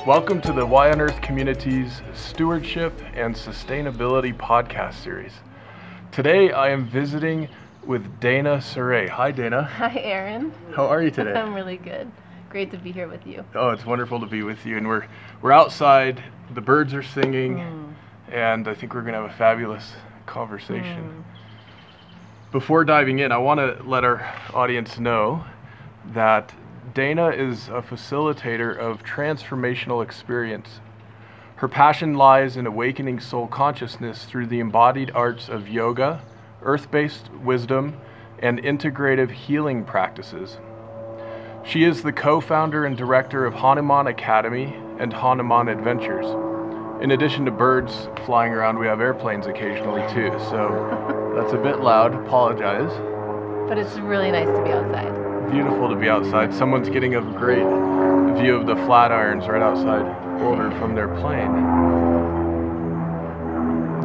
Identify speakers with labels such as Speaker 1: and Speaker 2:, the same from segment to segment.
Speaker 1: Welcome to the Y on Earth Community's Stewardship and Sustainability podcast series. Today I am visiting with Dayna Seraye. Hi Dayna.
Speaker 2: Hi Aaron.
Speaker 1: How are you today?
Speaker 2: I'm really good. Great to be here with you.
Speaker 1: Oh, it's wonderful to be with you. And we're outside, the birds are singing, and I think we're going to have a fabulous conversation. Before diving in, I want to let our audience know that Dayna is a facilitator of transformational experience. Her passion lies in awakening soul consciousness through the embodied arts of yoga, earth-based wisdom, and integrative healing practices. She is the co-founder and director of Hanuman Academy and Hanuman Adventures. In addition to birds flying around, we have airplanes occasionally too, so that's a bit loud, apologize.
Speaker 2: But it's really nice to be outside.
Speaker 1: Beautiful to be outside. Someone's getting a great view of the Flatirons right outside Boulder from their plane.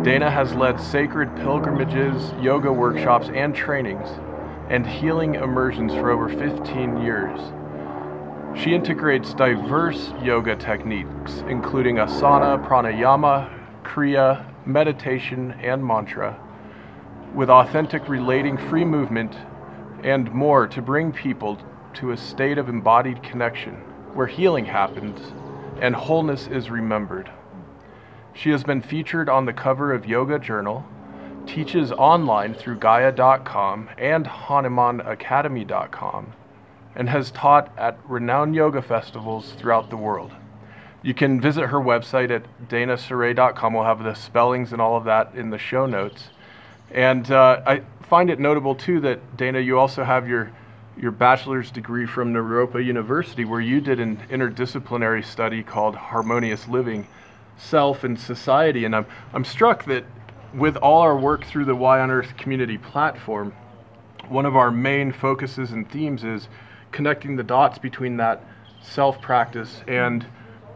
Speaker 1: Dayna has led sacred pilgrimages, yoga workshops and trainings, and healing immersions for over 15 years. She integrates diverse yoga techniques, including asana, pranayama, kriya, meditation, and mantra, with authentic relating free movement and more to bring people to a state of embodied connection where healing happens and wholeness is remembered. She has been featured on the cover of Yoga Journal, teaches online through Gaia.com and HanumanAcademy.com, and has taught at renowned yoga festivals throughout the world. You can visit her website at daynaseraye.com. We'll have the spellings and all of that in the show notes. And I find it notable too that, Dayna, you also have your bachelor's degree from Naropa University, where you did an interdisciplinary study called Harmonious Living, Self and Society. And I'm struck that with all our work through the Y on Earth community platform, one of our main focuses and themes is connecting the dots between that self-practice and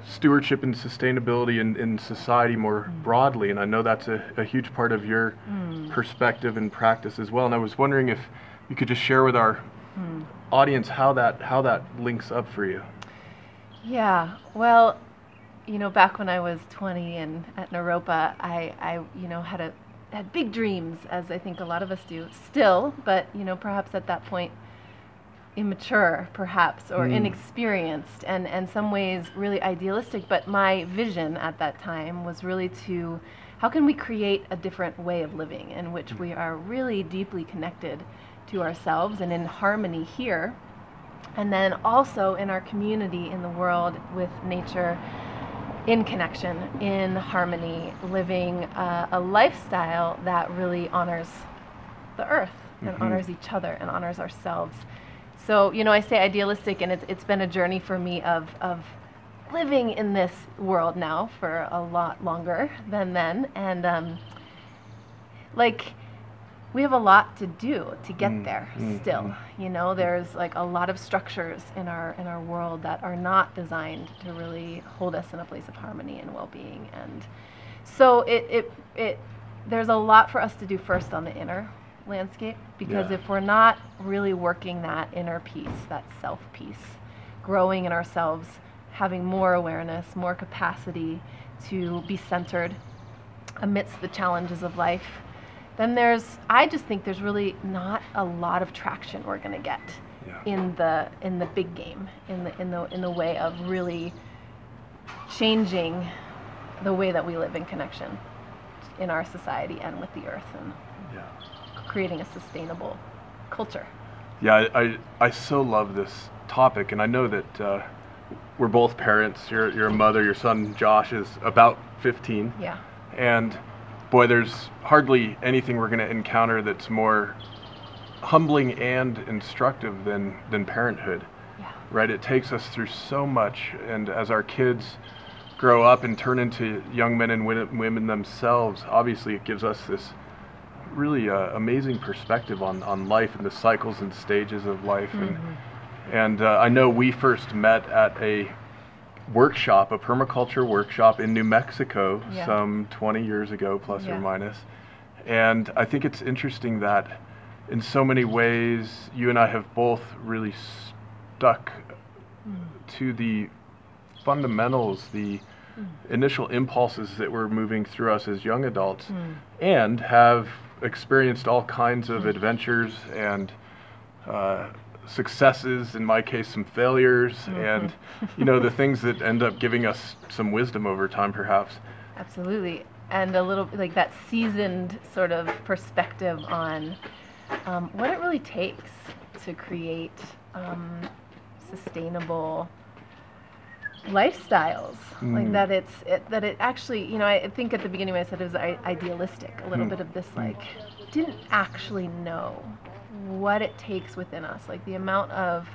Speaker 1: stewardship and sustainability in society more broadly. And I know that's a huge part of your perspective and practice as well. And I was wondering if you could just share with our audience how that links up for you.
Speaker 2: Yeah, well, you know, back when I was 20 and at Naropa, I you know, had big dreams, as I think a lot of us do still, but you know, perhaps at that point immature perhaps, or inexperienced, and in some ways really idealistic. But my vision at that time was really to, how can we create a different way of living in which we are really deeply connected to ourselves and in harmony here, and then also in our community, in the world, with nature, in connection, in harmony, living a lifestyle that really honors the earth and honors each other and honors ourselves. So, you know, I say idealistic, and it's been a journey for me of living in this world now for a lot longer than then. And like, we have a lot to do to get there still. You know, there's like a lot of structures in our world that are not designed to really hold us in a place of harmony and well-being. And so there's a lot for us to do first on the inner landscape, because if we're not really working that inner peace, that self peace, growing in ourselves, having more awareness, more capacity to be centered amidst the challenges of life, then I just think there's really not a lot of traction we're going to get in the big game, in the way of really changing the way that we live in connection in our society and with the earth, and creating a sustainable culture.
Speaker 1: Yeah, I so love this topic, and I know that we're both parents. You're a mother. Your son Josh is about 15.
Speaker 2: Yeah.
Speaker 1: And boy, there's hardly anything we're going to encounter that's more humbling and instructive than parenthood. Yeah. Right? It takes us through so much, and as our kids grow up and turn into young men and women themselves, obviously it gives us this really amazing perspective on life and the cycles and stages of life. And I know we first met at a workshop, a permaculture workshop in New Mexico some 20 years ago, plus or minus. And I think it's interesting that in so many ways you and I have both really stuck to the fundamentals, the initial impulses that were moving through us as young adults, and have experienced all kinds of adventures and successes, in my case some failures, and the things that end up giving us some wisdom over time, perhaps.
Speaker 2: Absolutely. And a little like that seasoned sort of perspective on what it really takes to create sustainable lifestyles, like that it actually, I think at the beginning when I said it was idealistic, a little bit of this like didn't actually know what it takes within us, like the amount of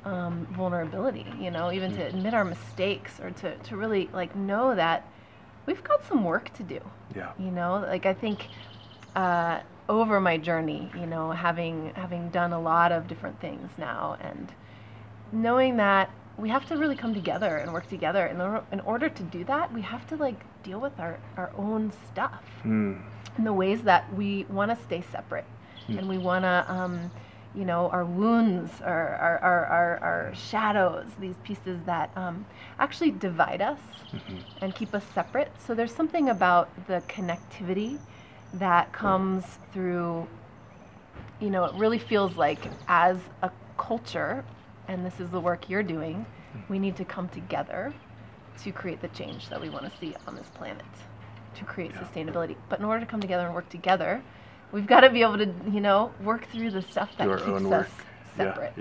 Speaker 2: vulnerability, even to admit our mistakes, or to really like know that we've got some work to do. Like I think over my journey, having done a lot of different things now, and knowing that we have to really come together and work together. In order to do that, we have to like deal with our own stuff in the ways that we want to stay separate, and we want to, our wounds, our shadows, these pieces that actually divide us and keep us separate. So there's something about the connectivity that comes through, it really feels like as a culture, and this is the work you're doing, we need to come together to create the change that we want to see on this planet, to create sustainability. But in order to come together and work together, we've got to be able to, work through the stuff that keeps us separate.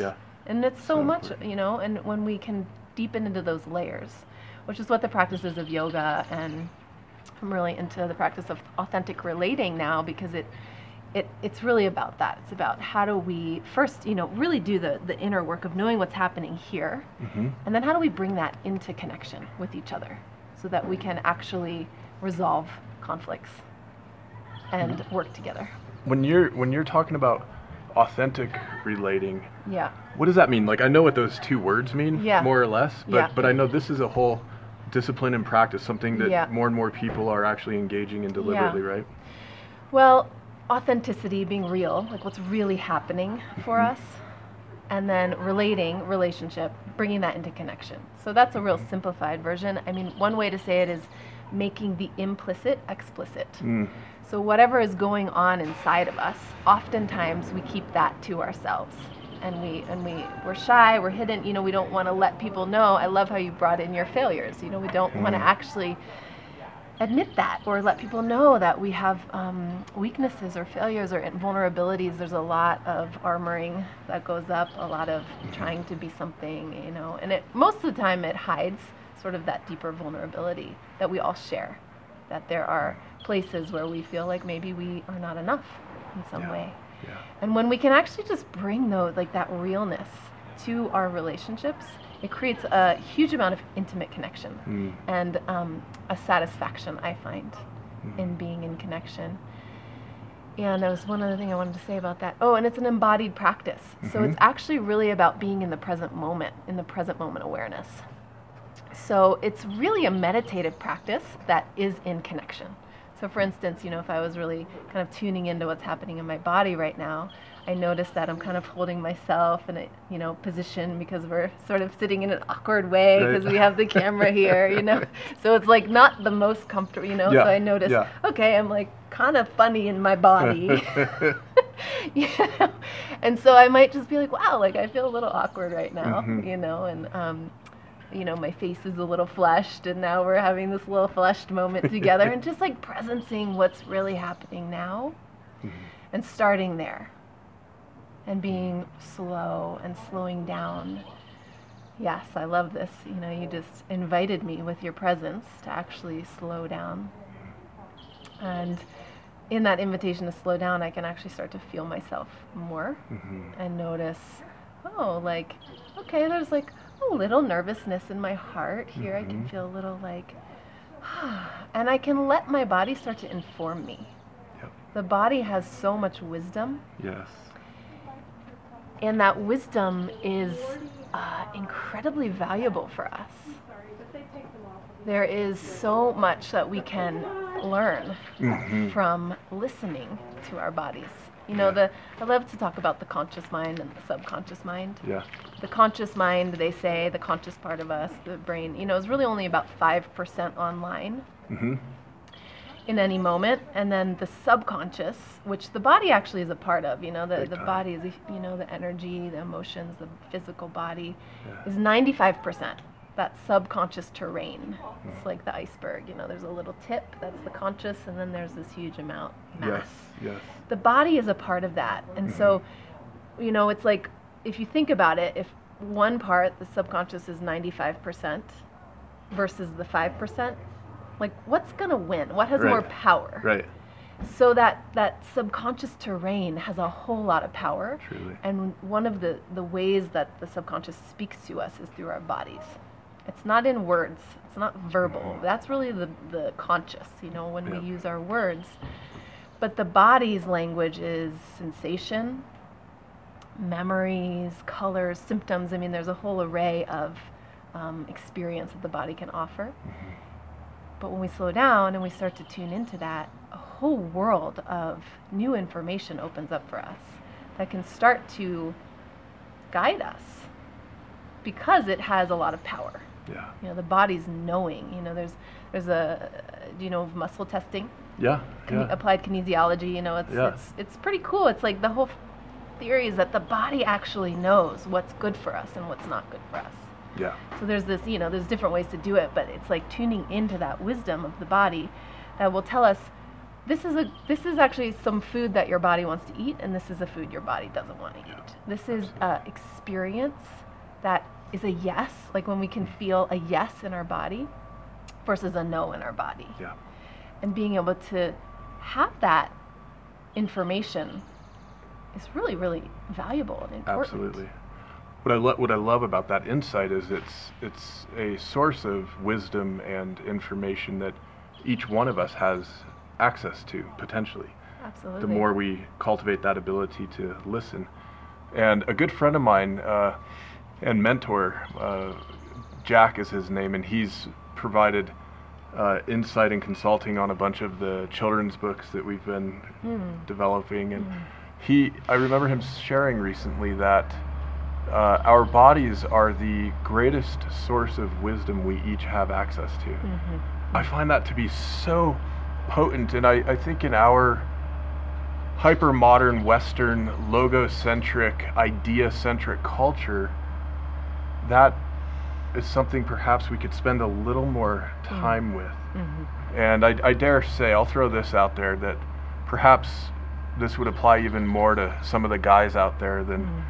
Speaker 2: And it's so much, and when we can deepen into those layers, which is what the practices of yoga, and I'm really into the practice of authentic relating now, because it's really about that. It's about how do we first, really do the inner work of knowing what's happening here, and then how do we bring that into connection with each other so that we can actually resolve conflicts and work together.
Speaker 1: When you're talking about authentic relating,
Speaker 2: yeah,
Speaker 1: what does that mean? Like, I know what those two words mean, more or less, but I know this is a whole discipline and practice, something that more and more people are actually engaging in deliberately, right?
Speaker 2: Well, authenticity, being real, like what's really happening for us, and then relationship, bringing that into connection. So that's a real simplified version. I mean, one way to say it is making the implicit explicit. So whatever is going on inside of us, oftentimes we keep that to ourselves, and we're shy, we're hidden. We don't want to let people know. I love how you brought in your failures. We don't want to actually admit that, or let people know that we have weaknesses or failures or vulnerabilities. There's a lot of armoring that goes up, a lot of trying to be something, and most of the time it hides sort of that deeper vulnerability that we all share, that there are places where we feel like maybe we are not enough in some way. And when we can actually just bring that realness to our relationships, it creates a huge amount of intimate connection and a satisfaction, I find, in being in connection. And there was one other thing I wanted to say about that. Oh, and it's an embodied practice. So it's actually really about being in the present moment awareness. So it's really a meditative practice that is in connection. So for instance, if I was really kind of tuning into what's happening in my body right now, I notice that I'm kind of holding myself in a, position, because we're sort of sitting in an awkward way because we have the camera here, So it's like not the most comfortable, So I notice, okay, I'm like kind of funny in my body. And so I might just be like, wow, like I feel a little awkward right now, and my face is a little flushed, and now we're having this little flushed moment together, and just like presencing what's really happening now, and starting there, and being slow and slowing down. Yes, I love this. You just invited me with your presence to actually slow down. And in that invitation to slow down, I can actually start to feel myself more and notice, oh, like, okay, there's like a little nervousness in my heart here. I can feel a little like, and I can let my body start to inform me. The body has so much wisdom.
Speaker 1: Yes.
Speaker 2: And that wisdom is incredibly valuable for us. There is so much that we can learn from listening to our bodies You know, I love to talk about the conscious mind and the subconscious mind.
Speaker 1: Yeah.
Speaker 2: The conscious mind, they say, the conscious part of us, the brain, you know, is really only about 5% online in any moment. And then the subconscious, which the body actually is a part of, you know, the body is, you know, the energy, the emotions, the physical body is 95%. That subconscious terrain. It's like the iceberg, you know, there's a little tip, that's the conscious, and then there's this huge amount, mass.
Speaker 1: Yes.
Speaker 2: The body is a part of that. And so, you know, it's like, if you think about it, if one part, the subconscious, is 95% versus the 5%, like, what's going to win? What has more power?
Speaker 1: Right.
Speaker 2: So that subconscious terrain has a whole lot of power.
Speaker 1: Truly.
Speaker 2: And one of the ways that the subconscious speaks to us is through our bodies. It's not in words. It's not verbal. That's really the conscious, you know, when we use our words. But the body's language is sensation, memories, colors, symptoms. I mean, there's a whole array of experience that the body can offer. But when we slow down and we start to tune into that, a whole world of new information opens up for us that can start to guide us because it has a lot of power.
Speaker 1: Yeah.
Speaker 2: You know, the body's knowing. You know, there's a, do you know muscle testing?
Speaker 1: Yeah.
Speaker 2: Applied kinesiology. You know, it's pretty cool. It's like the whole theory is that the body actually knows what's good for us and what's not good for us.
Speaker 1: Yeah.
Speaker 2: So there's this, you know, there's different ways to do it, but it's like tuning into that wisdom of the body that will tell us this is actually some food that your body wants to eat, and this is a food your body doesn't want to eat. This is experience that is a yes, like when we can feel a yes in our body versus a no in our body.
Speaker 1: Yeah.
Speaker 2: And being able to have that information is really, really valuable and important.
Speaker 1: Absolutely. What I love about that insight is it's a source of wisdom and information that each one of us has access to, potentially.
Speaker 2: Absolutely.
Speaker 1: The more we cultivate that ability to listen. And a good friend of mine and mentor, Jack is his name, and he's provided insight and consulting on a bunch of the children's books that we've been developing. And I remember him sharing recently that our bodies are the greatest source of wisdom we each have access to. I find that to be so potent, and I think in our hyper-modern, Western, logocentric, idea-centric culture, that is something perhaps we could spend a little more time with. And I dare say, I'll throw this out there, that perhaps this would apply even more to some of the guys out there than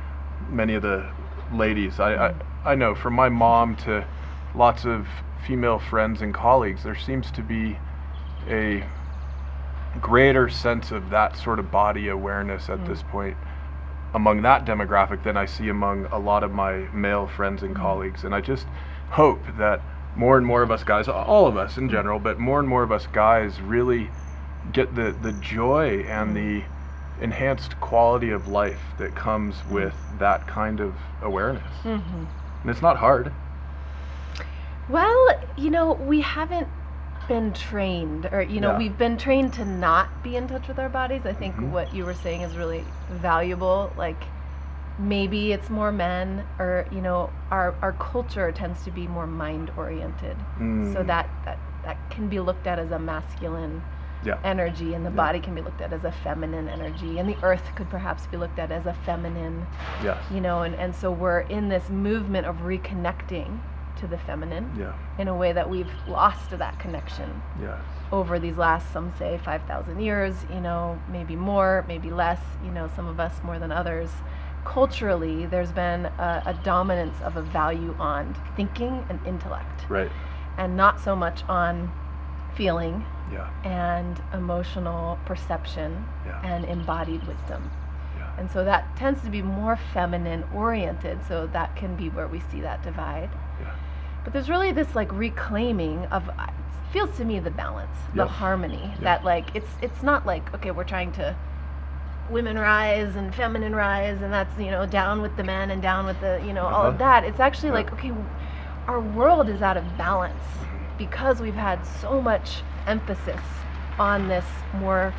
Speaker 1: many of the ladies. I know from my mom to lots of female friends and colleagues, there seems to be a greater sense of that sort of body awareness at this point among that demographic than I see among a lot of my male friends and colleagues. And I just hope that more and more of us guys, all of us in general, but more and more of us guys really get the joy and the enhanced quality of life that comes with that kind of awareness. And it's not hard.
Speaker 2: Well, you know, we haven't been trained, or, you know, we've been trained to not be in touch with our bodies. I think what you were saying is really valuable. Like, maybe it's more men, or, you know, our culture tends to be more mind oriented. So that can be looked at as a masculine energy, and the body can be looked at as a feminine energy, and the earth could perhaps be looked at as a feminine, you know, and so we're in this movement of reconnecting to the feminine in a way that we've lost that connection over these last, some say 5,000 years, you know, maybe more, maybe less, you know, some of us more than others. Culturally, there's been a dominance of a value on thinking and intellect, and not so much on feeling and emotional perception and embodied wisdom. And so that tends to be more feminine oriented, so that can be where we see that divide. But there's really this like reclaiming of, it feels to me, the balance, the harmony, that like it's not like, okay, we're trying to women rise and feminine rise, and that's, you know, down with the men and down with the, you know, all of that. It's actually like, okay, our world is out of balance because we've had so much emphasis on this more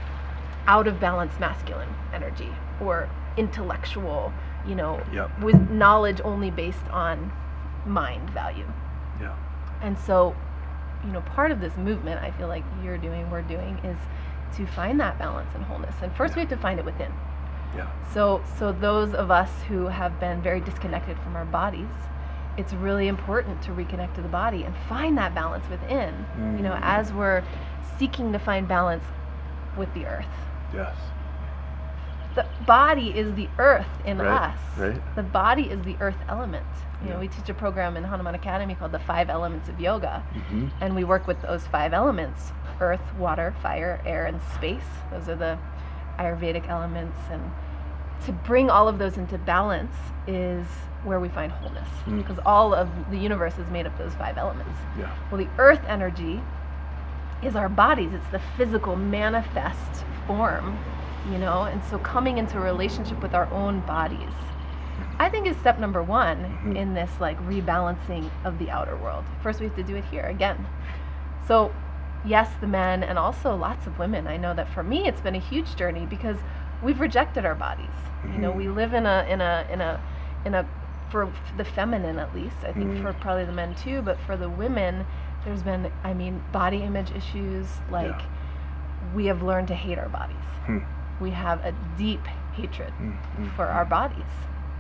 Speaker 2: out of balance masculine energy or intellectual,
Speaker 1: Yep.
Speaker 2: with knowledge only based on mind value.
Speaker 1: Yeah.
Speaker 2: And so, part of this movement, I feel like we're doing, is to find that balance and wholeness. And first we have to find it within.
Speaker 1: Yeah.
Speaker 2: So those of us who have been very disconnected from our bodies, it's really important to reconnect to the body and find that balance within, as we're seeking to find balance with the earth.
Speaker 1: Yes.
Speaker 2: The body is the earth in
Speaker 1: Right,
Speaker 2: us.
Speaker 1: right.
Speaker 2: The body is the earth element.
Speaker 1: Yeah.
Speaker 2: We teach a program in Hanuman Academy called the 5 Elements of Yoga.
Speaker 1: Mm-hmm.
Speaker 2: And we work with those 5 elements: earth, water, fire, air, and space. Those are the Ayurvedic elements. And to bring all of those into balance is where we find wholeness. Because all of the universe is made of those 5 elements.
Speaker 1: Yeah.
Speaker 2: Well, the earth energy is our bodies. It's the physical manifest form, and so coming into a relationship with our own bodies, I think, is step number 1 in this rebalancing of the outer world. First, we have to do it here again. So yes, the men and also lots of women. I know that for me, it's been a huge journey because we've rejected our bodies. We live in a for the feminine, at least, I think for probably the men too, but for the women, there's been, body image issues. We have learned to hate our bodies. We have a deep hatred for our bodies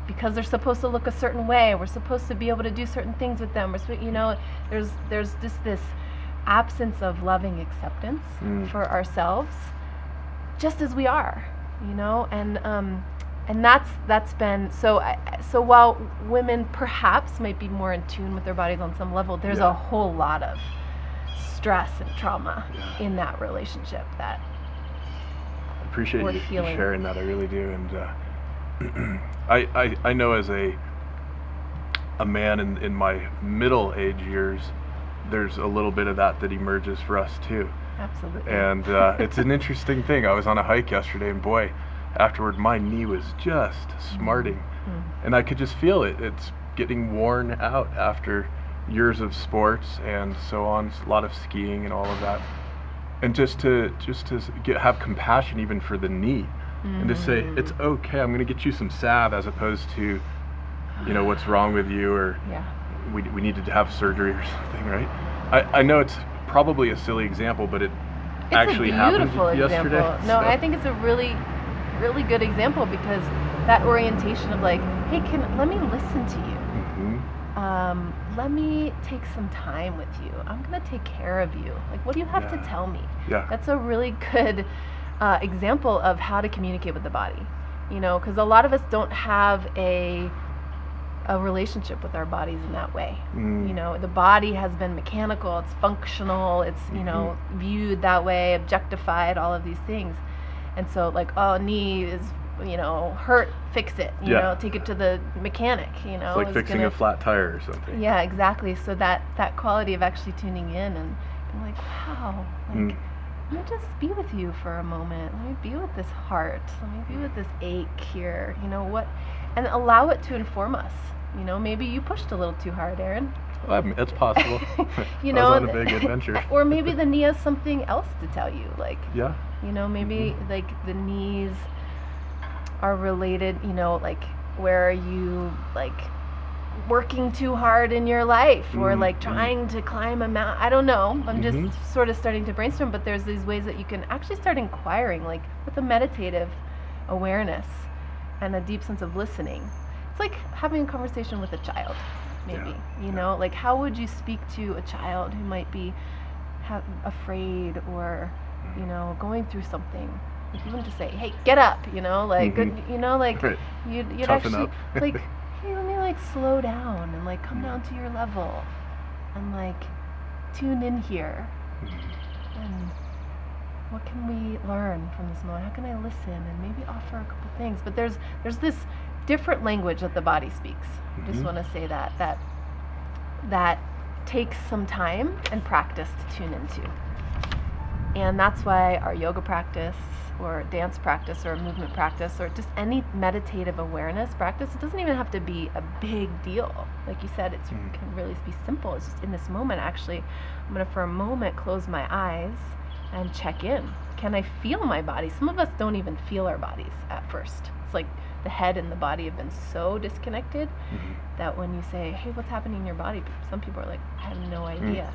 Speaker 2: because they're supposed to look a certain way. We're supposed to be able to do certain things with them. There's just this absence of loving acceptance for ourselves, just as we are, and that's been so. So while women perhaps might be more in tune with their bodies on some level, there's a whole lot of stress and trauma in that relationship that
Speaker 1: I appreciate you
Speaker 2: healing.
Speaker 1: sharing that. I really do. And I know as a man in my middle age years, there's a little bit of that emerges for us too.
Speaker 2: Absolutely.
Speaker 1: And it's an interesting thing. I was on a hike yesterday, and boy, afterward my knee was just smarting, and I could just feel it. It's getting worn out after years of sports and so on, a lot of skiing and all of that. And just to have compassion even for the knee, and to say it's okay. I'm going to get you some salve, as opposed to, what's wrong with you, or we need to have surgery or something, right? I know it's probably a silly example, but it's actually happened yesterday.
Speaker 2: No, I think it's a really, really good example, because that orientation of hey, let me listen to you. Let me take some time with you. I'm going to take care of you. What do you have to tell me?
Speaker 1: Yeah.
Speaker 2: That's a really good example of how to communicate with the body. Because a lot of us don't have a relationship with our bodies in that way. The body has been mechanical, it's functional, it's, viewed that way, objectified, all of these things. And so knee is, hurt, fix it, take it to the mechanic,
Speaker 1: It's like fixing a flat tire or something.
Speaker 2: Yeah, exactly. So that quality of actually tuning in and being wow, let me just be with you for a moment. Let me be with this heart. Let me be with this ache here. And allow it to inform us. Maybe you pushed a little too hard, Aaron.
Speaker 1: It's possible. I was on a big adventure.
Speaker 2: Or maybe the knee has something else to tell you. Maybe the knees are related, where are you working too hard in your life, or trying to climb a mountain. I don't know. I'm just sort of starting to brainstorm, but there's these ways that you can actually start inquiring, with a meditative awareness and a deep sense of listening. It's like having a conversation with a child, maybe. How would you speak to a child who might be afraid or going through something? Even to say, hey, get up, good,
Speaker 1: Right.
Speaker 2: you'd
Speaker 1: Toughen
Speaker 2: actually
Speaker 1: up.
Speaker 2: hey, let me slow down and come down to your level and tune in here. And what can we learn from this moment? How can I listen and maybe offer a couple things? But there's this different language that the body speaks. I just want to say that takes some time and practice to tune into. And that's why our yoga practice or dance practice or movement practice or just any meditative awareness practice, it doesn't even have to be a big deal. Like you said, it can really be simple. It's just in this moment, actually, I'm going to for a moment close my eyes and check in. Can I feel my body? Some of us don't even feel our bodies at first. It's like the head and the body have been so disconnected that when you say, hey, what's happening in your body? Some people are like, I have no idea.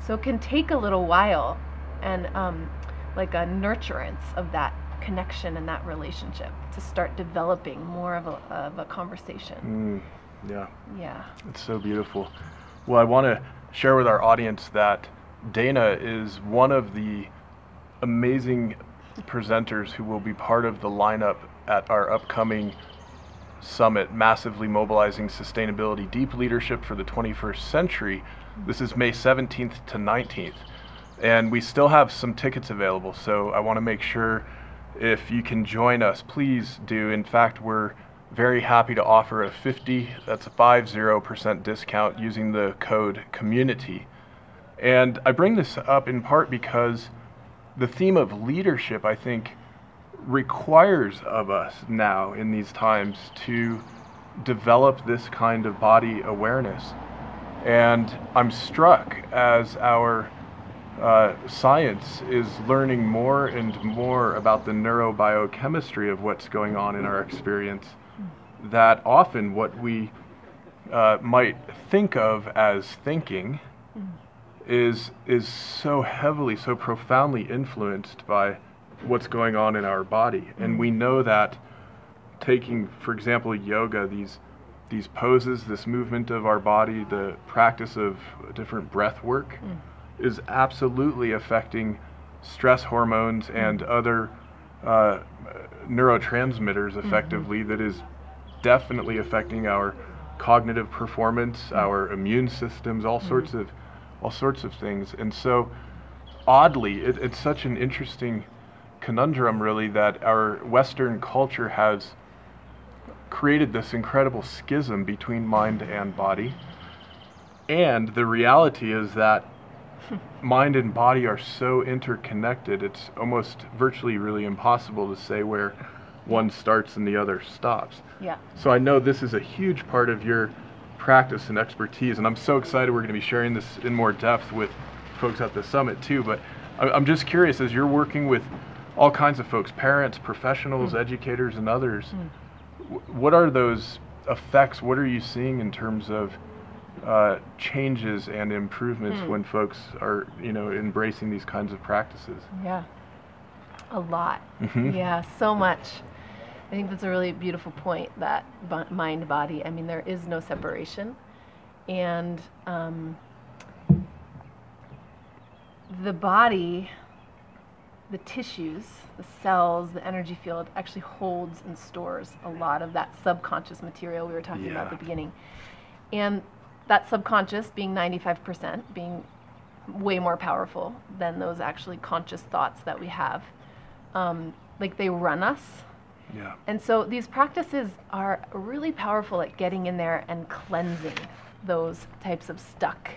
Speaker 2: So it can take a little while, and like a nurturance of that connection and that relationship to start developing more of a conversation.
Speaker 1: Yeah.
Speaker 2: Yeah.
Speaker 1: It's so beautiful. Well, I want to share with our audience that Dayna is one of the amazing presenters who will be part of the lineup at our upcoming summit, Massively Mobilizing Sustainability Deep Leadership for the 21st Century. This is May 17th to 19th. And we still have some tickets available, so I want to make sure if you can join us, please do. In fact, we're very happy to offer a 50% discount using the code COMMUNITY. And I bring this up in part because the theme of leadership, I think, requires of us now in these times to develop this kind of body awareness. And I'm struck as our science is learning more and more about the neurobiochemistry of what's going on in our experience, that often what we might think of as thinking is so heavily, so profoundly influenced by what's going on in our body. And we know that taking, for example, yoga, these poses, this movement of our body, the practice of different breath work is absolutely affecting stress hormones and other neurotransmitters effectively, that is definitely affecting our cognitive performance, our immune systems, all sorts of things. And so oddly, it's such an interesting conundrum really that our Western culture has created this incredible schism between mind and body. And the reality is that mind and body are so interconnected, it's almost virtually really impossible to say where one starts and the other stops.
Speaker 2: Yeah.
Speaker 1: So I know this is a huge part of your practice and expertise, and I'm so excited we're going to be sharing this in more depth with folks at the summit too. But I'm just curious, as you're working with all kinds of folks, parents, professionals, educators, and others, what are those effects? What are you seeing in terms of changes and improvements when folks are, embracing these kinds of practices?
Speaker 2: Yeah, a lot. Yeah, so much. I think that's a really beautiful point, that mind body. I mean, there is no separation, and the body, the tissues, the cells, the energy field actually holds and stores a lot of that subconscious material we were talking about at the beginning. And that subconscious, being 95%, being way more powerful than those actually conscious thoughts that we have, like they run us.
Speaker 1: Yeah.
Speaker 2: And so these practices are really powerful at getting in there and cleansing those types of stuck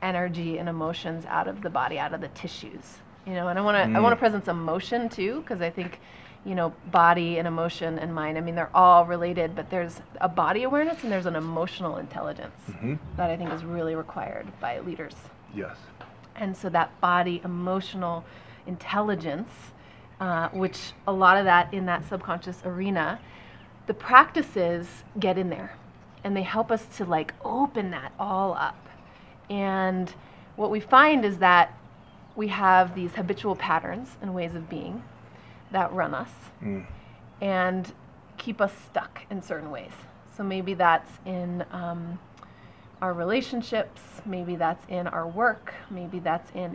Speaker 2: energy and emotions out of the body, out of the tissues. And I want to present some motion too, because I think, body and emotion and mind, I mean, they're all related, but there's a body awareness and there's an emotional intelligence that I think is really required by leaders.
Speaker 1: Yes.
Speaker 2: And so that body emotional intelligence, which a lot of that in that subconscious arena, the practices get in there and they help us to open that all up. And what we find is that we have these habitual patterns and ways of being that run us and keep us stuck in certain ways. So maybe that's in our relationships, maybe that's in our work, maybe that's in,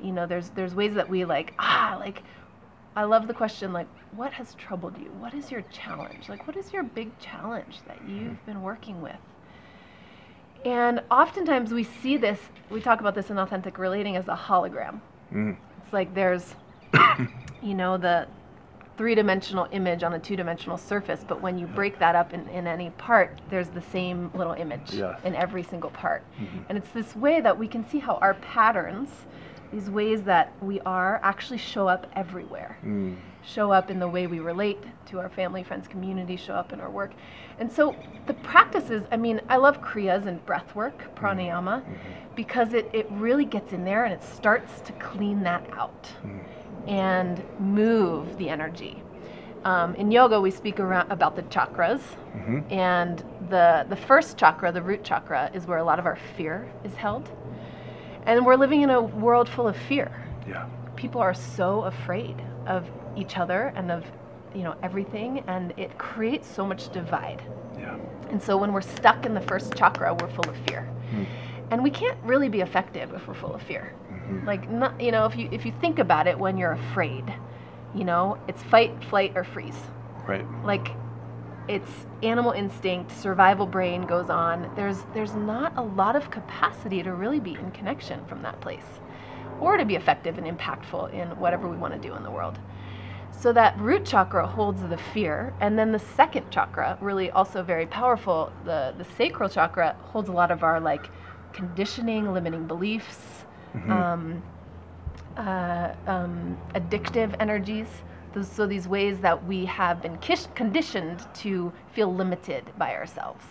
Speaker 2: there's ways that we I love the question, what has troubled you? What is your challenge? What is your big challenge that you've been working with? And oftentimes we see this, we talk about this in authentic relating as a hologram. It's like there's, the three-dimensional image on a two-dimensional surface, but when you break that up in any part, there's the same little image in every single part. And it's this way that we can see how our patterns these ways that we are actually show up everywhere. Show up in the way we relate to our family, friends, community, show up in our work. And so the practices, I mean, I love kriyas and breath work, pranayama, because it really gets in there and it starts to clean that out and move the energy. In yoga, we speak about the chakras, and the first chakra, the root chakra, is where a lot of our fear is held. And we're living in a world full of fear.
Speaker 1: Yeah.
Speaker 2: People are so afraid of each other and of, you know, everything, and it creates so much divide.
Speaker 1: Yeah.
Speaker 2: And so when we're stuck in the first chakra, we're full of fear. And we can't really be effective if we're full of fear. Like, not, you know, if you think about it, when you're afraid, you know, it's fight, flight, or freeze.
Speaker 1: Right.
Speaker 2: Like, it's animal instinct, survival brain goes on. There's not a lot of capacity to really be in connection from that place, or to be effective and impactful in whatever we want to do in the world. So that root chakra holds the fear, and then the second chakra, really also very powerful, the sacral chakra, holds a lot of our like conditioning, limiting beliefs, addictive energies. So these ways that we have been conditioned to feel limited by ourselves,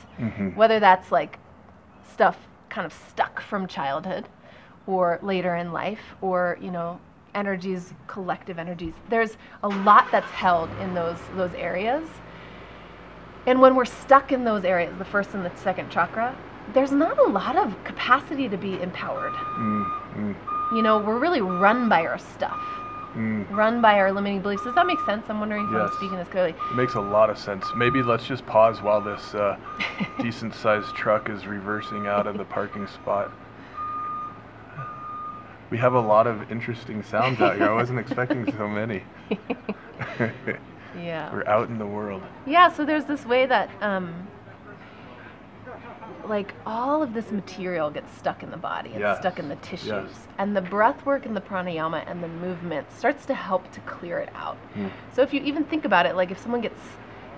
Speaker 2: whether that's like stuff kind of stuck from childhood or later in life, or, you know, energies, collective energies. There's a lot that's held in those areas. And when we're stuck in those areas, the first and the second chakra, there's not a lot of capacity to be empowered. You know, we're really run by our stuff. Run by our limiting beliefs. Does that make sense? I'm wondering if I'm speaking this clearly.
Speaker 1: It makes a lot of sense. Maybe let's just pause while this decent-sized truck is reversing out of the parking spot. We have a lot of interesting sounds out here. I wasn't expecting so many.
Speaker 2: Yeah.
Speaker 1: We're out in the world.
Speaker 2: Yeah, so there's this way that like all of this material gets stuck in the body. It's stuck in the tissues. And the breath work and the pranayama and the movement starts to help to clear it out. So if you even think about it, like if someone gets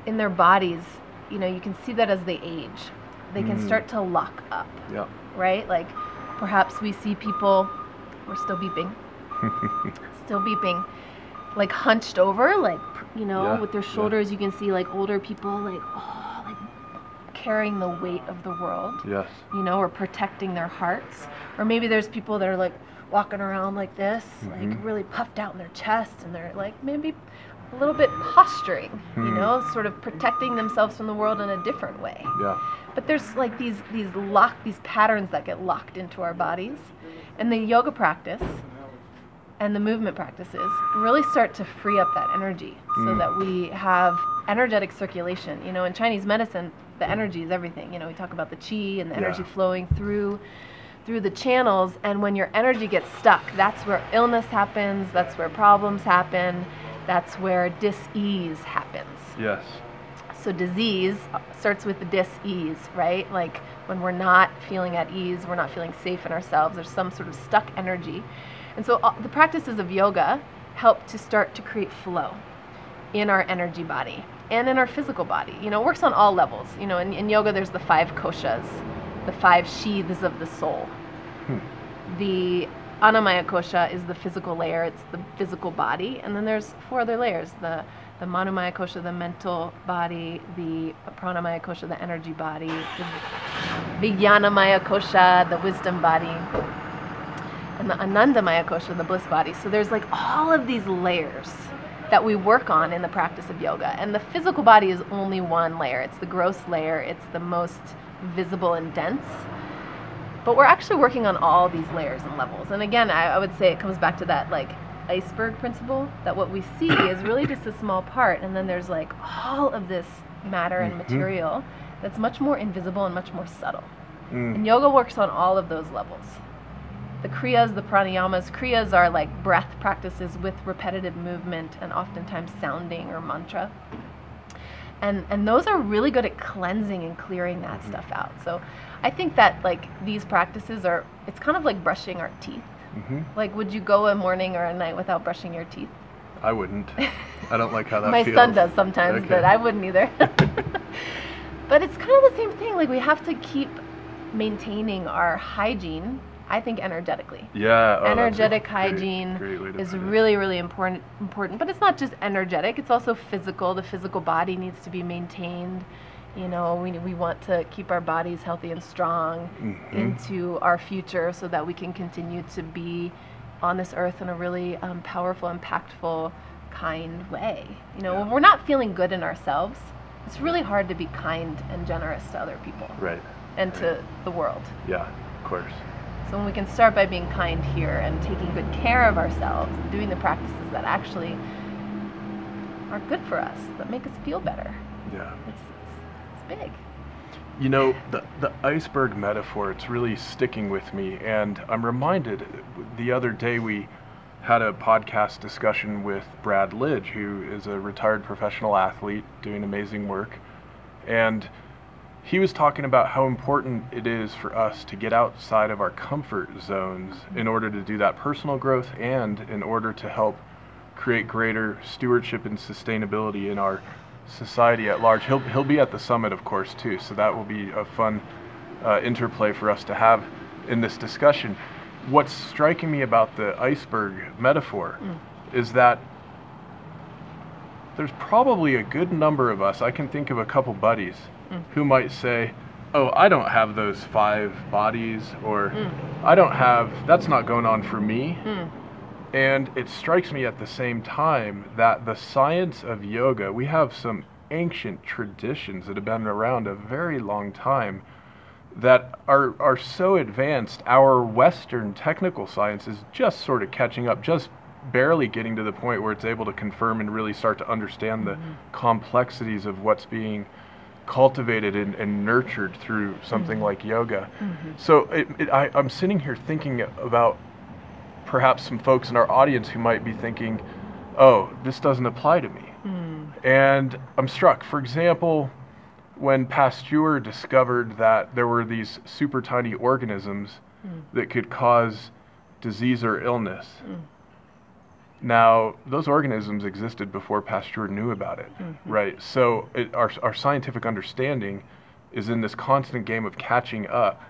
Speaker 2: in their bodies, you know, you can see that as they age, they can start to lock up. Right? Like perhaps we see people, we're still beeping, like hunched over, like, you know, with their shoulders. You can see like older people, like, carrying the weight of the world, you know, or protecting their hearts. Or maybe there's people that are like walking around like this, like really puffed out in their chest, and they're like maybe a little bit posturing, you know, sort of protecting themselves from the world in a different way. But there's like these patterns that get locked into our bodies, and the yoga practice and the movement practices really start to free up that energy so that we have energetic circulation. You know, in Chinese medicine, the energy is everything. You know, we talk about the qi and the energy flowing through the channels, and when your energy gets stuck, that's where illness happens, that's where problems happen, that's where dis-ease happens. So disease starts with the dis-ease, right? Like when we're not feeling at ease, we're not feeling safe in ourselves, there's some sort of stuck energy. And so the practices of yoga help to start to create flow in our energy body and in our physical body. You know, it works on all levels. You know, in yoga there's the 5 koshas, the 5 sheaths of the soul. The Annamaya kosha is the physical layer, it's the physical body, and then there's 4 other layers, the Manomaya kosha, the mental body, the Pranamaya kosha, the energy body, the Vijnanamaya kosha, the wisdom body, and the Anandamaya kosha, the bliss body. So there's like all of these layers that we work on in the practice of yoga. And the physical body is only one layer. It's the gross layer. It's the most visible and dense. But we're actually working on all these layers and levels. And again, I would say it comes back to that like iceberg principle, that what we see is really just a small part. And then there's like all of this matter and material that's much more invisible and much more subtle. And yoga works on all of those levels. The kriyas, the pranayamas. Kriyas are like breath practices with repetitive movement and oftentimes sounding or mantra. And those are really good at cleansing and clearing that stuff out. So I think that like these practices are, it's kind of like brushing our teeth. Like, would you go a morning or a night without brushing your teeth?
Speaker 1: I wouldn't. I don't like how that
Speaker 2: My
Speaker 1: feels.
Speaker 2: son does sometimes, but I wouldn't either. But it's kind of the same thing. Like, we have to keep maintaining our hygiene I think energetically.
Speaker 1: Yeah. Oh,
Speaker 2: energetic hygiene
Speaker 1: great way to
Speaker 2: is
Speaker 1: put it.
Speaker 2: really, really important. But it's not just energetic, it's also physical. The physical body needs to be maintained. You know, we want to keep our bodies healthy and strong into our future so that we can continue to be on this earth in a really powerful, impactful, kind way. You know, when we're not feeling good in ourselves, it's really hard to be kind and generous to other people.
Speaker 1: Right.
Speaker 2: And to the world.
Speaker 1: Yeah, of course.
Speaker 2: So when we can start by being kind here and taking good care of ourselves and doing the practices that actually are good for us, that make us feel better.
Speaker 1: Yeah.
Speaker 2: It's big.
Speaker 1: You know, the iceberg metaphor, it's really sticking with me. And I'm reminded, the other day we had a podcast discussion with Brad Lidge, who is a retired professional athlete doing amazing work. And he was talking about how important it is for us to get outside of our comfort zones in order to do that personal growth and in order to help create greater stewardship and sustainability in our society at large. He'll be at the summit, of course, too, so that will be a fun interplay for us to have in this discussion. What's striking me about the iceberg metaphor is that there's probably a good number of us, I can think of a couple buddies, who might say, oh, I don't have those 5 bodies, or I don't have, that's not going on for me. And it strikes me at the same time that the science of yoga, we have some ancient traditions that have been around a very long time that are so advanced. Our Western technical science is just sort of catching up, just barely getting to the point where it's able to confirm and really start to understand the complexities of what's being cultivated and nurtured through something like yoga. So I'm sitting here thinking about perhaps some folks in our audience who might be thinking, oh, this doesn't apply to me. And I'm struck, for example, when Pasteur discovered that there were these super tiny organisms that could cause disease or illness. Now, those organisms existed before Pasteur knew about it, right? So our scientific understanding is in this constant game of catching up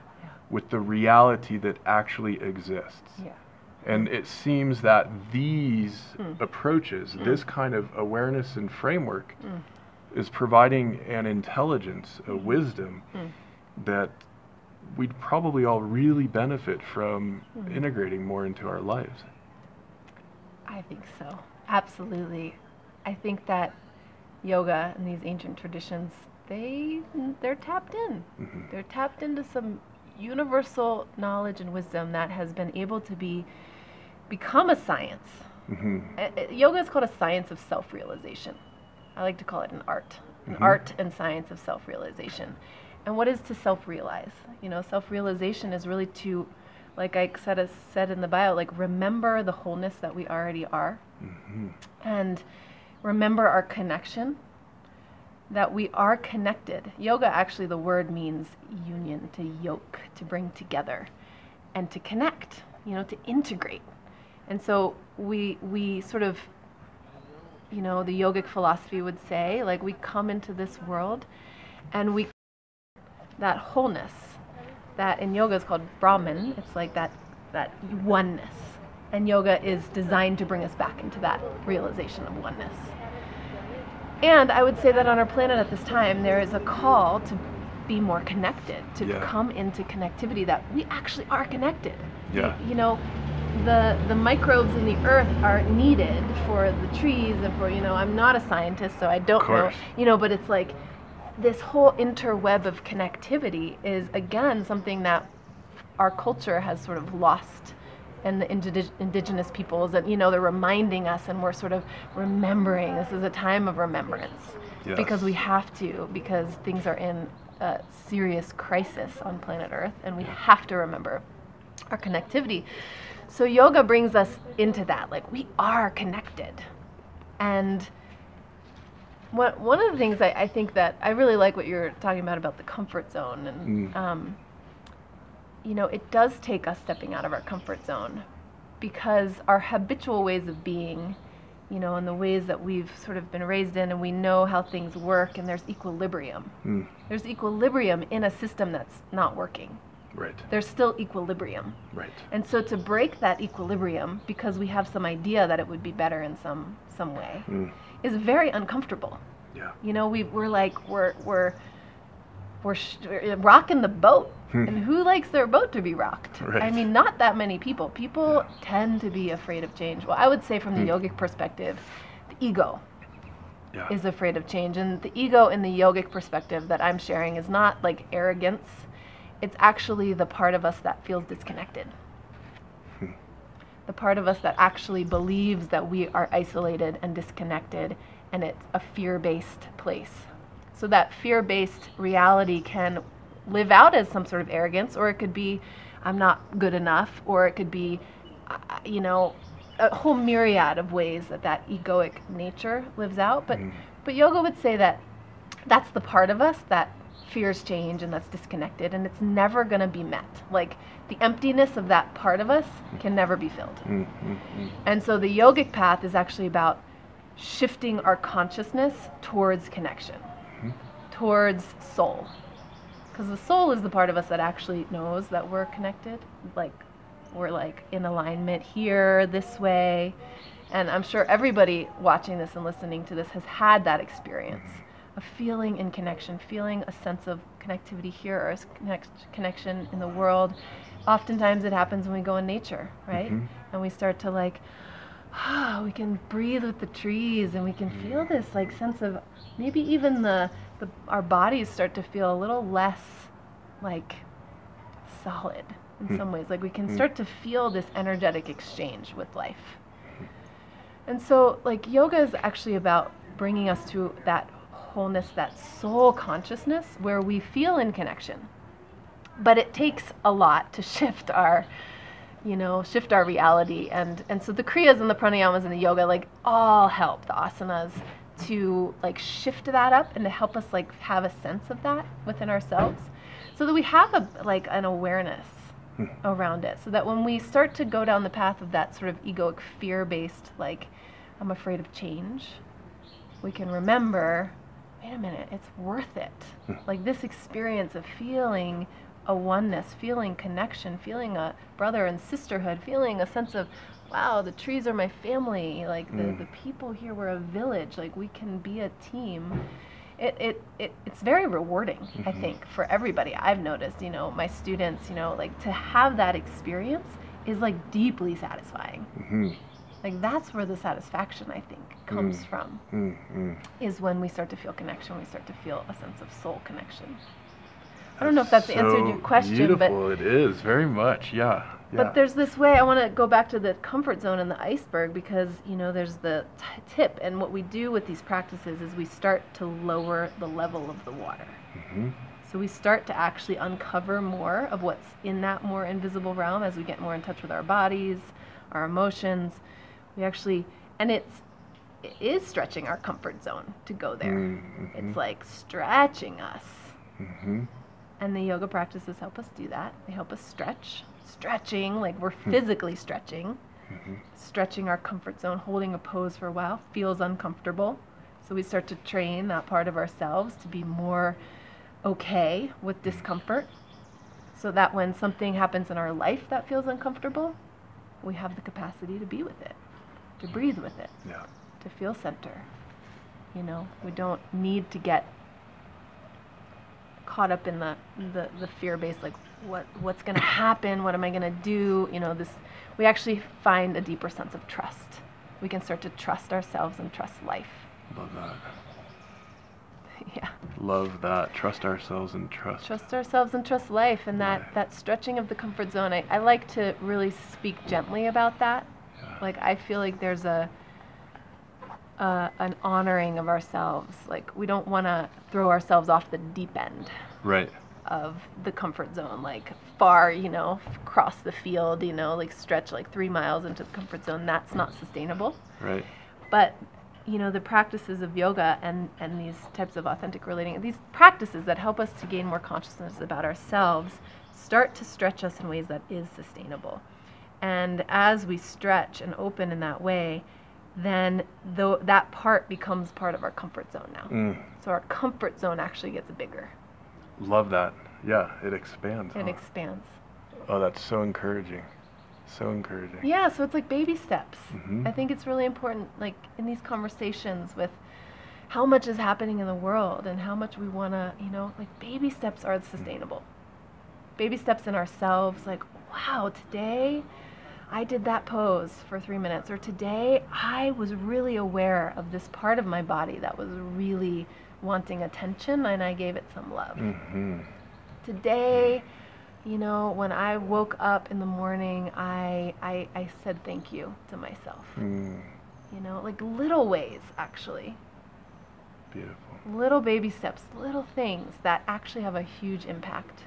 Speaker 1: with the reality that actually exists. And it seems that these approaches, this kind of awareness and framework, is providing an intelligence, a wisdom that we'd probably all really benefit from integrating more into our lives.
Speaker 2: I think so. Absolutely. I think that yoga and these ancient traditions, they're tapped in. They're tapped into some universal knowledge and wisdom that has been able to become a science. Yoga is called a science of self-realization. I like to call it an art and science of self-realization. And what is to self-realize? You know, self-realization is really to, like I said in the bio, like remember the wholeness that we already are, and remember our connection, that we are connected. Yoga, actually, the word means union, to yoke, to bring together, and to connect, you know, to integrate. And so we sort of, you know, the yogic philosophy would say, like, we come into this world and that wholeness, that in yoga is called Brahman. It's like that oneness. And yoga is designed to bring us back into that realization of oneness. And I would say that on our planet at this time, there is a call to be more connected, to come into connectivity, that we actually are connected. You know, the microbes in the earth are needed for the trees and for, you know, I'm not a scientist, so I don't know, you know, but it's like, this whole interweb of connectivity is, again, something that our culture has sort of lost, and the indigenous peoples, and, you know, they're reminding us, and we're sort of remembering. This is a time of remembrance, because we have to, because things are in a serious crisis on planet Earth, and we have to remember our connectivity. So yoga brings us into that, like, we are connected. And one of the things I think that I really like what you're talking about the comfort zone, and you know, it does take us stepping out of our comfort zone, because our habitual ways of being, you know, and the ways that we've sort of been raised in, and we know how things work, and there's equilibrium. There's equilibrium in a system that's not working.
Speaker 1: Right.
Speaker 2: There's still equilibrium.
Speaker 1: Right.
Speaker 2: And so to break that equilibrium, because we have some idea that it would be better in some way, is very uncomfortable.
Speaker 1: Yeah.
Speaker 2: You know, we're rocking the boat. And who likes their boat to be rocked?
Speaker 1: Right.
Speaker 2: I mean, not that many people. People tend to be afraid of change. Well, I would say from the yogic perspective, the ego is afraid of change. And the ego in the yogic perspective that I'm sharing is not like arrogance. It's actually the part of us that feels disconnected. The part of us that actually believes that we are isolated and disconnected, and it's a fear-based place. So that fear-based reality can live out as some sort of arrogance, or it could be, I'm not good enough, or it could be, you know, a whole myriad of ways that egoic nature lives out. But yoga would say that that's the part of us that fears change and that's disconnected, and it's never going to be met. Like, the emptiness of that part of us can never be filled. And so the yogic path is actually about shifting our consciousness towards connection, towards soul. Because the soul is the part of us that actually knows that we're connected. Like, we're like in alignment here, this way. And I'm sure everybody watching this and listening to this has had that experience of feeling in connection, feeling a sense of connectivity here, or a connection in the world. Oftentimes it happens when we go in nature, right? And we start to like, we can breathe with the trees, and we can feel this like sense of, maybe even our bodies start to feel a little less like solid in some ways. Like, we can start to feel this energetic exchange with life. And so like yoga is actually about bringing us to that wholeness, that soul consciousness where we feel in connection. But it takes a lot to shift our reality. And so the kriyas and the pranayamas and the yoga like all help, the asanas, to like shift that up and to help us like have a sense of that within ourselves, so that we have an awareness around it, so that when we start to go down the path of that sort of egoic fear-based, like, I'm afraid of change, we can remember, wait a minute, it's worth it. Like, this experience of feeling a oneness, feeling connection, feeling a brother and sisterhood, feeling a sense of, wow, the trees are my family, like the people here, we're a village, like we can be a team. It's very rewarding, I think, for everybody. I've noticed, you know, my students, you know, like to have that experience is like deeply satisfying. Like, that's where the satisfaction, I think, comes from, is when we start to feel connection, we start to feel a sense of soul connection. I don't know if that's answered your question,
Speaker 1: beautiful.
Speaker 2: but
Speaker 1: It is very much, yeah.
Speaker 2: But there's this way, I want to go back to the comfort zone and the iceberg, because, you know, there's the tip, and what we do with these practices is we start to lower the level of the water. So we start to actually uncover more of what's in that more invisible realm as we get more in touch with our bodies, our emotions. We actually, and it is stretching our comfort zone to go there. It's like stretching us. And the yoga practices help us do that. They help us stretching, like we're physically stretching, stretching our comfort zone, holding a pose for a while feels uncomfortable. So we start to train that part of ourselves to be more okay with discomfort, so that when something happens in our life that feels uncomfortable, we have the capacity to be with it, to breathe with it, to feel center. You know, we don't need to get caught up in the fear-based, like what's going to happen, what am I going to do, you know, this. We actually find a deeper sense of trust. We can start to trust ourselves and trust life.
Speaker 1: Love that.
Speaker 2: Yeah.
Speaker 1: Love that. Trust ourselves and trust
Speaker 2: ourselves and trust life, and that stretching of the comfort zone. I like to really speak gently about that. Like, I feel like there's an honoring of ourselves. Like, we don't want to throw ourselves off the deep end of the comfort zone, like far, you know, cross the field, you know, like stretch like 3 miles into the comfort zone. That's not sustainable. But, you know, the practices of yoga and these types of authentic relating, these practices that help us to gain more consciousness about ourselves, start to stretch us in ways that is sustainable. And as we stretch and open in that way, then that part becomes part of our comfort zone now. So our comfort zone actually gets bigger.
Speaker 1: Love that. Yeah, it expands.
Speaker 2: It expands.
Speaker 1: Oh, that's so encouraging. So encouraging.
Speaker 2: Yeah, so it's like baby steps.
Speaker 1: Mm-hmm.
Speaker 2: I think it's really important, like in these conversations with how much is happening in the world and how much we want to, you know, like baby steps are sustainable. Baby steps in ourselves, like, wow, today I did that pose for 3 minutes, or today I was really aware of this part of my body that was really wanting attention and I gave it some love.
Speaker 1: Mm-hmm.
Speaker 2: Today, you know, when I woke up in the morning, I said thank you to myself. You know, like little ways, actually.
Speaker 1: Beautiful.
Speaker 2: Little baby steps, little things that actually have a huge impact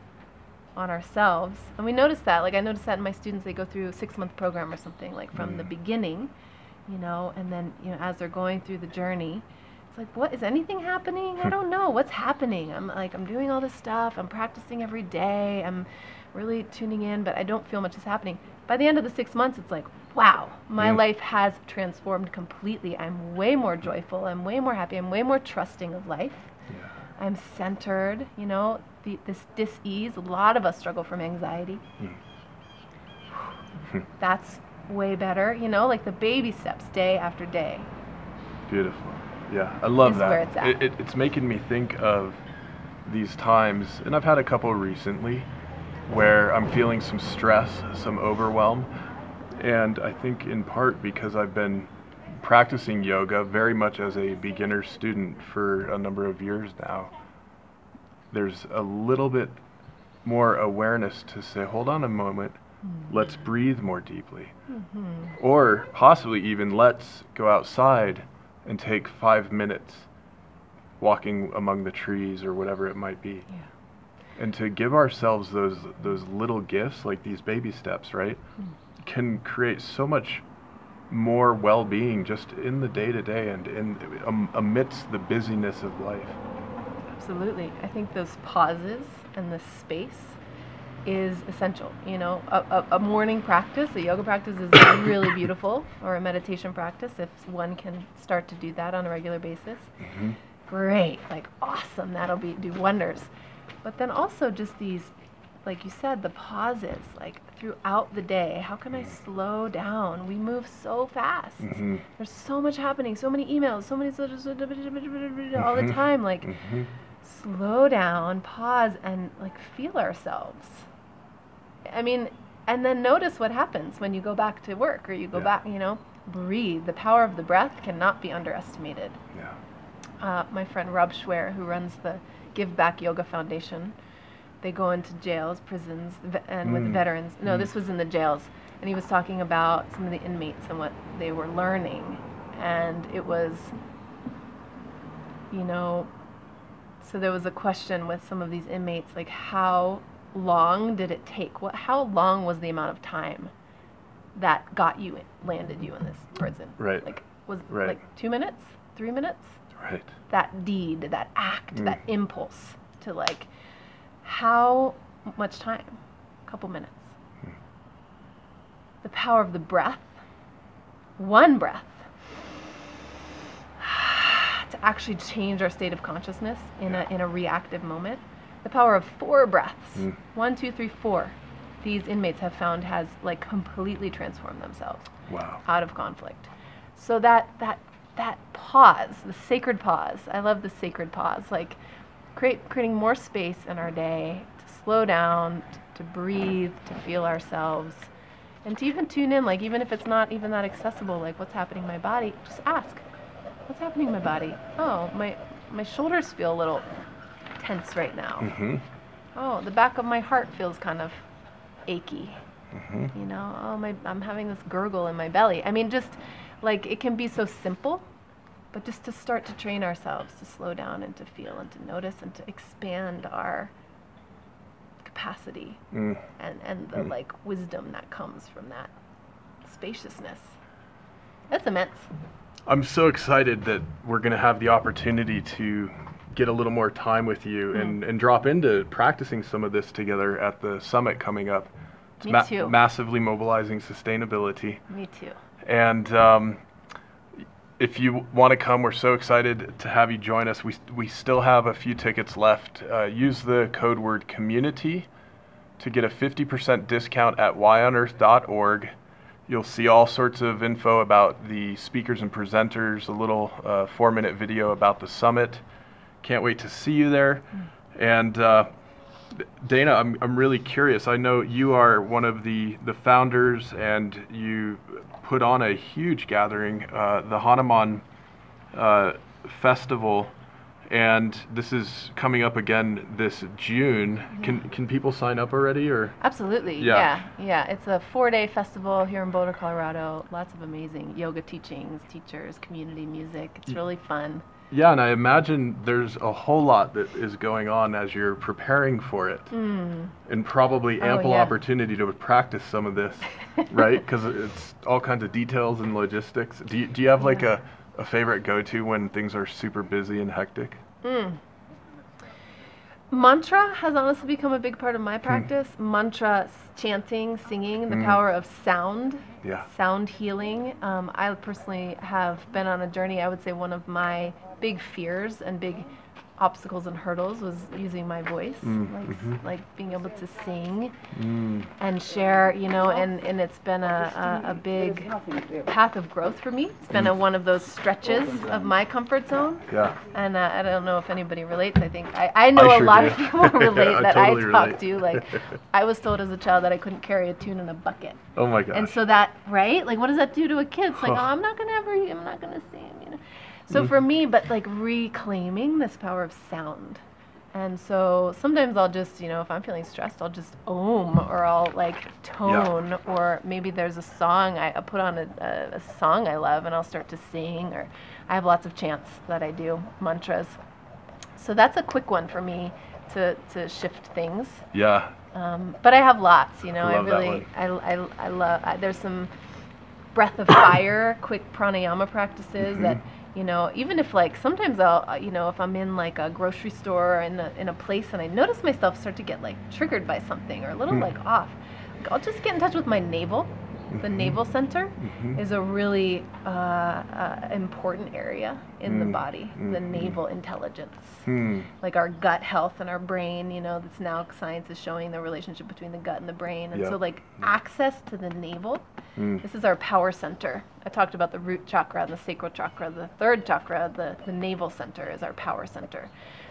Speaker 2: on ourselves. And we notice that, like I noticed that in my students, they go through a 6-month program or something, like from the beginning, you know, and then, you know, as they're going through the journey, it's like, what, is anything happening? I don't know. What's happening? I'm doing all this stuff. I'm practicing every day. I'm really tuning in, but I don't feel much is happening. By the end of the 6 months, it's like, wow, my life has transformed completely. I'm way more joyful. I'm way more happy. I'm way more trusting of life.
Speaker 1: Yeah.
Speaker 2: I'm centered, you know, this dis-ease. A lot of us struggle from anxiety. That's way better, you know, like the baby steps day after day.
Speaker 1: Beautiful. Yeah, I love that.
Speaker 2: Where it's at.
Speaker 1: It's making me think of these times, and I've had a couple recently, where I'm feeling some stress, some overwhelm, and I think in part because I've been practicing yoga very much as a beginner student for a number of years now. There's a little bit more awareness to say, hold on a moment, let's breathe more deeply. Or possibly even let's go outside and take 5 minutes walking among the trees or whatever it might be. Yeah. And to give ourselves those little gifts, like these baby steps, right, can create so much more well-being just in the day-to-day and amidst the busyness of life.
Speaker 2: Absolutely. I think those pauses and the space is essential. You know, a morning practice, a yoga practice is really beautiful, or a meditation practice, if one can start to do that on a regular basis. Great, like awesome, that'll do wonders. But then also just these, like you said, the pauses, like throughout the day. How can I slow down? We move so fast. There's so much happening, so many emails, so many all the time. Like slow down, pause, and like feel ourselves. I mean, and then notice what happens when you go back to work or you go back, you know, breathe. The power of the breath cannot be underestimated. My friend Rob Schwer, who runs the Give Back Yoga Foundation, they go into jails, prisons, and with veterans. No, this was in the jails. And he was talking about some of the inmates and what they were learning. And it was, you know, so there was a question with some of these inmates, like how long did it take? How long was the amount of time that landed you in this prison?
Speaker 1: Right.
Speaker 2: Like, was it like 2 minutes, 3 minutes?
Speaker 1: Right.
Speaker 2: That deed, that act, that impulse to like, how much time? A couple minutes. The power of the breath, one breath, to actually change our state of consciousness in a reactive moment. The power of 4 breaths, 1, 2, 3, 4. These inmates have found has like completely transformed themselves out of conflict. So that pause, the sacred pause. I love the sacred pause. Like creating more space in our day to slow down, to breathe, to feel ourselves, and to even tune in. Like even if it's not even that accessible, like what's happening in my body, just ask, what's happening in my body? Oh, my shoulders feel a little tense right now. Oh, the back of my heart feels kind of achy. You know, oh, I'm having this gurgle in my belly. I mean, just like it can be so simple, but just to start to train ourselves to slow down and to feel and to notice and to expand our capacity and the like wisdom that comes from that spaciousness. That's immense.
Speaker 1: I'm so excited that we're going to have the opportunity to get a little more time with you and drop into practicing some of this together at the summit coming up. It's
Speaker 2: Me too.
Speaker 1: Massively mobilizing sustainability.
Speaker 2: Me too.
Speaker 1: And if you want to come, we're so excited to have you join us. We still have a few tickets left. Use the code word community to get a 50% discount at whyonearth.org. You'll see all sorts of info about the speakers and presenters, a little 4-minute video about the summit. Can't wait to see you there. And Dayna, I'm really curious. I know you are one of the founders, and you put on a huge gathering, the Hanuman Festival, and this is coming up again this June. Can people sign up already, or?
Speaker 2: Absolutely. Yeah. It's a 4-day festival here in Boulder, Colorado. Lots of amazing yoga teachings, teachers, community music. It's really fun.
Speaker 1: Yeah, and I imagine there's a whole lot that is going on as you're preparing for it, and probably ample opportunity to practice some of this, right? Because it's all kinds of details and logistics. Do you have like a favorite go-to when things are super busy and hectic?
Speaker 2: Mantra has honestly become a big part of my practice. Mantra, chanting, singing, the power of sound, sound healing. I personally have been on a journey. I would say one of my big fears and big obstacles and hurdles was using my voice, like being able to sing and share, and it's been a big path of growth for me. It's been one of those stretches of my comfort zone. Yeah. And I don't know if anybody relates. I think I know a lot of people relate that I talk to. Like, I was told as a child that I couldn't carry a tune in a bucket.
Speaker 1: Oh my gosh.
Speaker 2: And so that, right? Like, what does that do to a kid? It's like, I'm not gonna sing, So for me, but like reclaiming this power of sound. And so sometimes I'll just, if I'm feeling stressed, I'll just or I'll like tone, or maybe there's a song, I put on a song I love and I'll start to sing, or I have lots of chants that I do, mantras. So that's a quick one for me to shift things. Yeah. But I have lots, I love, there's some breath of fire, quick pranayama practices that, even if like sometimes I'll, if I'm in like a grocery store or in a place and I notice myself start to get like triggered by something or a little like off, like, I'll just get in touch with my navel. The navel center is a really important area in the body, the navel intelligence. Like our gut health and our brain, that's now science is showing the relationship between the gut and the brain. And so like access to the navel, this is our power center. I talked about the root chakra and the sacral chakra. The third chakra, the navel center, is our power center.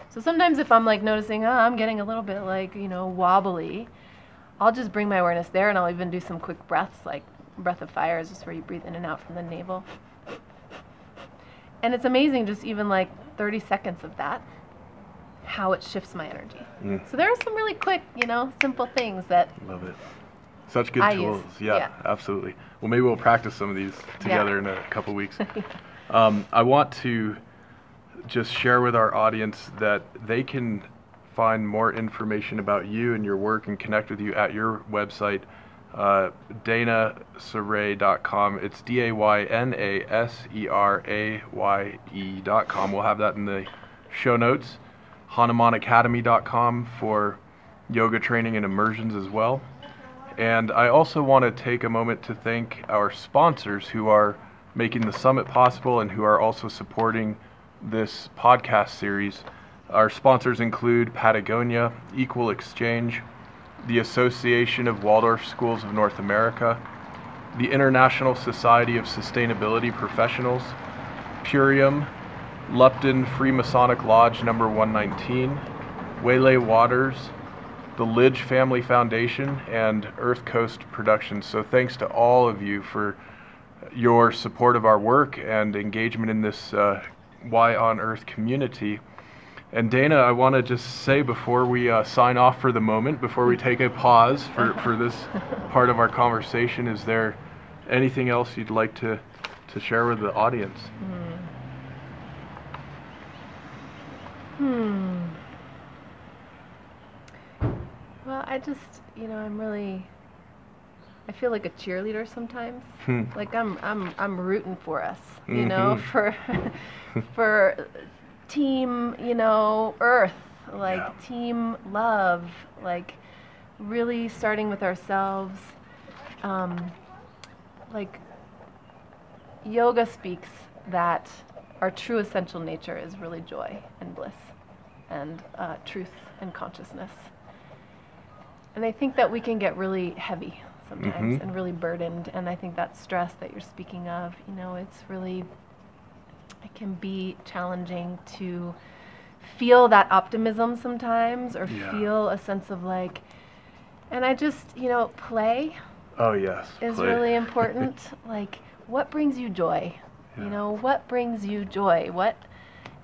Speaker 2: So sometimes if I'm like noticing, I'm getting a little bit like, wobbly, I'll just bring my awareness there, and I'll even do some quick breaths, like breath of fire is just where you breathe in and out from the navel. And it's amazing, just even like 30 seconds of that, how it shifts my energy. So there are some really quick, simple things that
Speaker 1: love it. Such good tools. Yeah, absolutely. Well, maybe we'll practice some of these together in a couple weeks. I want to just share with our audience that they can find more information about you and your work and connect with you at your website, daynaseraye.com. It's DaynaSeraye.com. We'll have that in the show notes. HanumanAcademy.com for yoga training and immersions as well. And I also want to take a moment to thank our sponsors who are making the summit possible and who are also supporting this podcast series. Our sponsors include Patagonia, Equal Exchange, the Association of Waldorf Schools of North America, the International Society of Sustainability Professionals, Purium, Lupton Freemasonic Lodge number 119, Waylay Waters, the Lidge Family Foundation, and Earth Coast Productions. So thanks to all of you for your support of our work and engagement in this Why on Earth community. And Dayna, I want to just say before we sign off for the moment, before we take a pause for this part of our conversation, is there anything else you'd like to share with the audience?
Speaker 2: Well, I just, I feel like a cheerleader sometimes. Like I'm rooting for us, for team, Earth, like team love, like really starting with ourselves. Like yoga speaks that our true essential nature is really joy and bliss and truth and consciousness. And I think that we can get really heavy sometimes and really burdened. And I think that stress that you're speaking of, you know, it can be challenging to feel that optimism sometimes, or feel a sense of like, and I just, you know, play.
Speaker 1: Oh yes,
Speaker 2: is really important. Like, what brings you joy? Yeah. You know, what brings you joy? What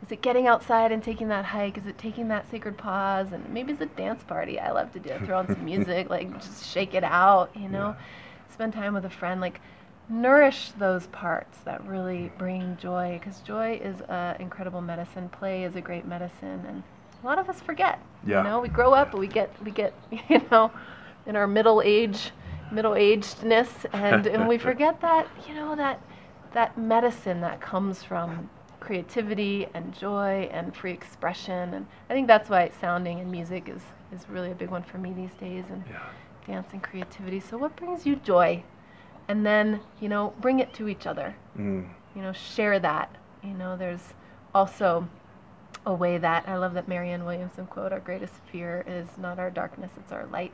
Speaker 2: is it? Getting outside and taking that hike? Is it taking that sacred pause? And maybe it's a dance party. I love to do. Throw on some music, like just shake it out. You know, spend time with a friend. Like, nourish those parts that really bring joy, because joy is an incredible medicine. Play is a great medicine, and a lot of us forget. You know, we grow up, but we get, you know, in our middle-agedness, and we forget that, you know, that medicine that comes from creativity and joy and free expression. And I think that's why sounding and music is really a big one for me these days, and dance and creativity. So what brings you joy? And then, you know, bring it to each other. You know, share that. You know, there's also a way that, I love that Marianne Williamson quote, our greatest fear is not our darkness, it's our light.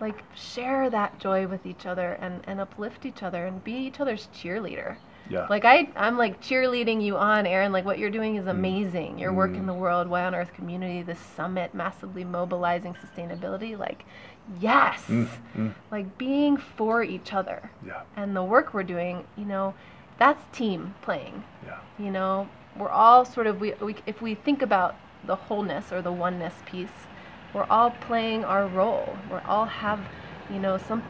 Speaker 2: Like, share that joy with each other and uplift each other and be each other's cheerleader. Yeah. Like, I'm like cheerleading you on, Aaron. Like, what you're doing is amazing. Your work in the world, Why on Earth community, this summit, massively mobilizing sustainability. Like, yes. Like, being for each other. Yeah. And the work we're doing, you know, that's team playing. Yeah. You know, we're all sort of, if we think about the wholeness or the oneness piece, we're all playing our role. We all have, you know, some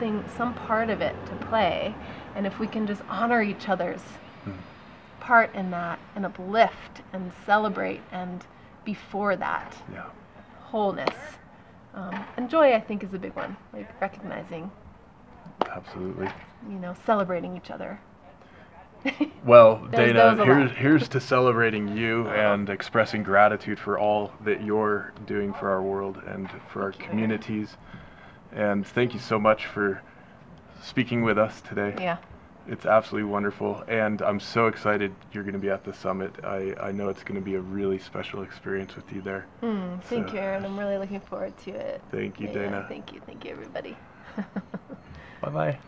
Speaker 2: part of it to play. And if we can just honor each other's part in that, and uplift and celebrate and be for that wholeness. And joy, I think, is a big one. Like, recognizing.
Speaker 1: Absolutely.
Speaker 2: You know, celebrating each other.
Speaker 1: Well, Dayna, here's to celebrating you and expressing gratitude for all that you're doing for our world and for our communities. And thank you so much for speaking with us today. Yeah. It's absolutely wonderful, and I'm so excited you're going to be at the summit. I know it's going to be a really special experience with you there.
Speaker 2: Thank you, Aaron. I'm really looking forward to it.
Speaker 1: Thank you, Dayna.
Speaker 2: Thank you, everybody.
Speaker 1: Bye-bye.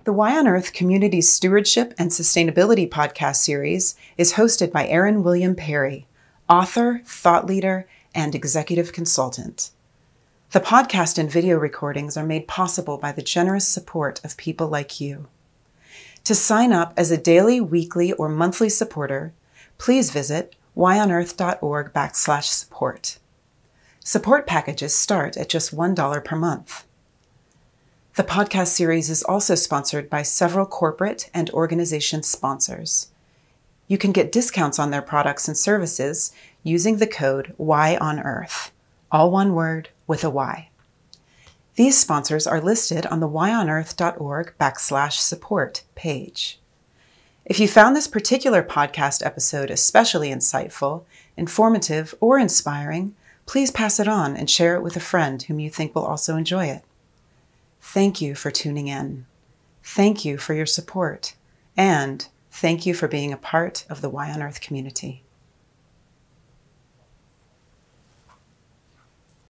Speaker 3: The Why on Earth Community Stewardship and Sustainability podcast series is hosted by Aaron William Perry, author, thought leader, and executive consultant. The podcast and video recordings are made possible by the generous support of people like you. To sign up as a daily, weekly, or monthly supporter, please visit whyonearth.org/support. Support packages start at just $1 per month. The podcast series is also sponsored by several corporate and organization sponsors. You can get discounts on their products and services using the code WHYONEARTH, all one word with a Y. These sponsors are listed on the whyonearth.org/support page. If you found this particular podcast episode especially insightful, informative, or inspiring, please pass it on and share it with a friend whom you think will also enjoy it. Thank you for tuning in. Thank you for your support. And thank you for being a part of the Why on Earth community.